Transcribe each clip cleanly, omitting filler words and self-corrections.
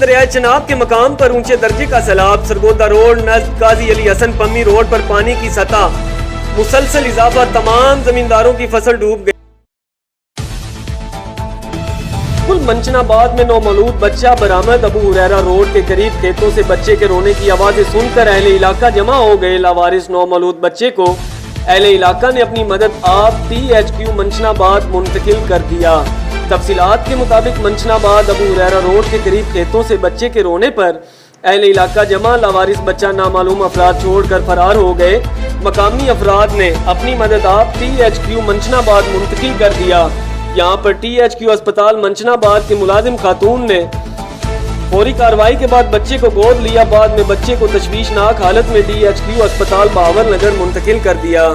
دریائے چناب کے مقام پر اونچے درجے کا سیلاب. سرگودا روڈ نزد قاضی علی حسن پمی روڈ پر پانی کی سطح مسلسل اضافہ, تمام زمینداروں کی فصل ڈوب گئی. منچن آباد میں نومولود بچہ برآمد. ابو ہریرہ روڈ کے قریب کھیتوں سے بچے کے رونے کی آوازیں سن کر اہل علاقہ جمع ہو گئے. لاوارث نومولود بچے کو اہل علاقہ نے اپنی مدد آپ THQ منچن آباد منتقل کر دیا. تفصیلات کے مطابق منچن آباد ابو ہریرہ روڈ کے قریب کھیتوں سے بچے کے رونے پر اہل علاقہ جمع. لاوارث بچہ نامعلوم افراد چھوڑ کر فرار ہو گئے. مقامی افراد نے اپنی مدد آپ THQ منچن آباد منتقل کر دیا. یہاں پر THQ اسپتال منچن آباد کے ملازم خاتون نے فوری کارروائی کے بعد بچے کو گود لیا. بعد میں بچے کو تشویشناک حالت میں THQ اسپتال بہاول نگر منتقل کر دیا.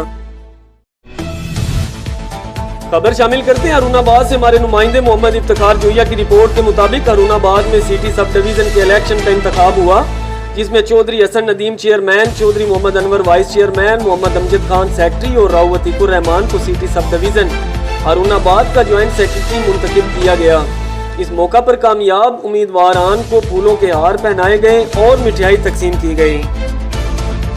خبر شامل کرتے ہیں ہارون آباد سے. ہمارے نمائندے محمد افتخار جویا کی رپورٹ کے مطابق ہارون آباد میں سٹی سب ڈویژن کے الیکشن کا انتخاب ہوا, جس میں چودھری حسن Nadeem chairman, Chaudhry Muhammad Anwar vice chairman, محمد امجد خان سیکٹری اور راؤ عتیق الرحمان کو سٹی سب ڈویژن ہارون آباد کا جوائنٹ سیکرٹری منتخب کیا گیا. اس موقع پر کامیاب امیدواران کو پھولوں کے ہار پہنائے گئے اور مٹھائی تقسیم کی گئی.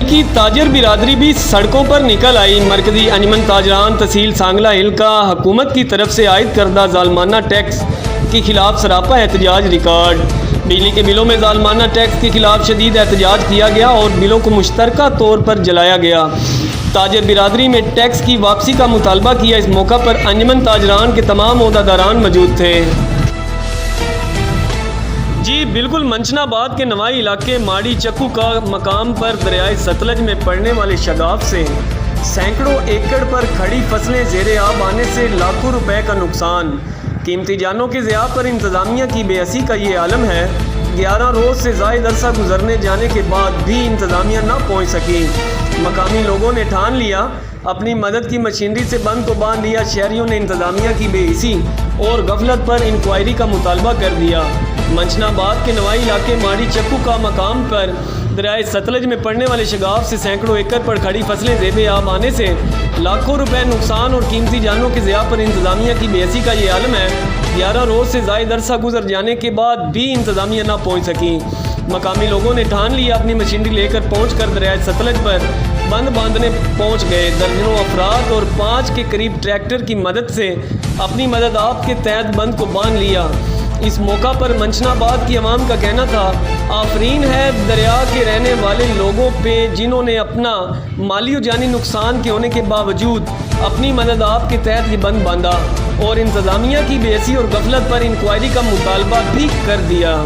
کی تاجر برادری بھی سڑکوں پر نکل آئی. مرکزی انجمن تاجران تحصیل سانگلہ ہل کا حکومت کی طرف سے عائد کردہ ظالمانہ ٹیکس کے خلاف سراپا احتجاج ریکارڈ. بجلی کے بلوں میں ظالمانہ ٹیکس کے خلاف شدید احتجاج کیا گیا اور بلوں کو مشترکہ طور پر جلایا گیا. تاجر برادری میں ٹیکس کی واپسی کا مطالبہ کیا. اس موقع پر انجمن تاجران کے تمام عہدیداران موجود تھے. جی بالکل, منچن آباد کے نوائی علاقے ماڑی چکو کا مقام پر دریائے ستلج میں پڑنے والے شگاف سے سینکڑوں ایکڑ پر کھڑی فصلیں زیر آب آنے سے لاکھوں روپے کا نقصان. قیمتی جانوں کے ضیاع پر انتظامیہ کی بے حسی کا یہ عالم ہے. 11 روز سے زائد عرصہ گزرنے جانے کے بعد بھی انتظامیہ نہ پہنچ سکی. مقامی لوگوں نے ٹھان لیا, اپنی مدد کی مشینری سے بند کو باندھ لیا. شہریوں نے انتظامیہ کی بے حسی اور غفلت پر انکوائری کا مطالبہ کر دیا. منچن آباد کے نوائی علاقے ماڑی چکو کا مقام پر دریائے ستلج میں پڑنے والے شگاف سے سینکڑوں ایکڑ پر کھڑی فصلیں زیر آب آنے سے لاکھوں روپے نقصان اور قیمتی جانوں کے ضیاع پر انتظامیہ کی بے حسی کا یہ عالم ہے. 11 روز سے زائد عرصہ گزر جانے کے بعد بھی انتظامیہ نہ پہنچ سکی. مقامی لوگوں نے ٹھان لیا, اپنی مشینری لے کر پہنچ کر دریائے ستلج پر بند باندھنے پہنچ گئے. درجنوں افراد اور 5 کے قریب ٹریکٹر کی مدد سے اپنی مدد آپ کے تحت بند کو باندھ لیا. اس موقع پر منچن آباد کی عوام کا کہنا تھا, آفرین ہے دریا کے رہنے والے لوگوں پہ جنہوں نے اپنا مالی و جانی نقصان کے ہونے کے باوجود اپنی مدد آپ کے تحت یہ بند باندھا اور انتظامیہ کی بے حسی اور غفلت پر انکوائری کا مطالبہ بھی کر دیا.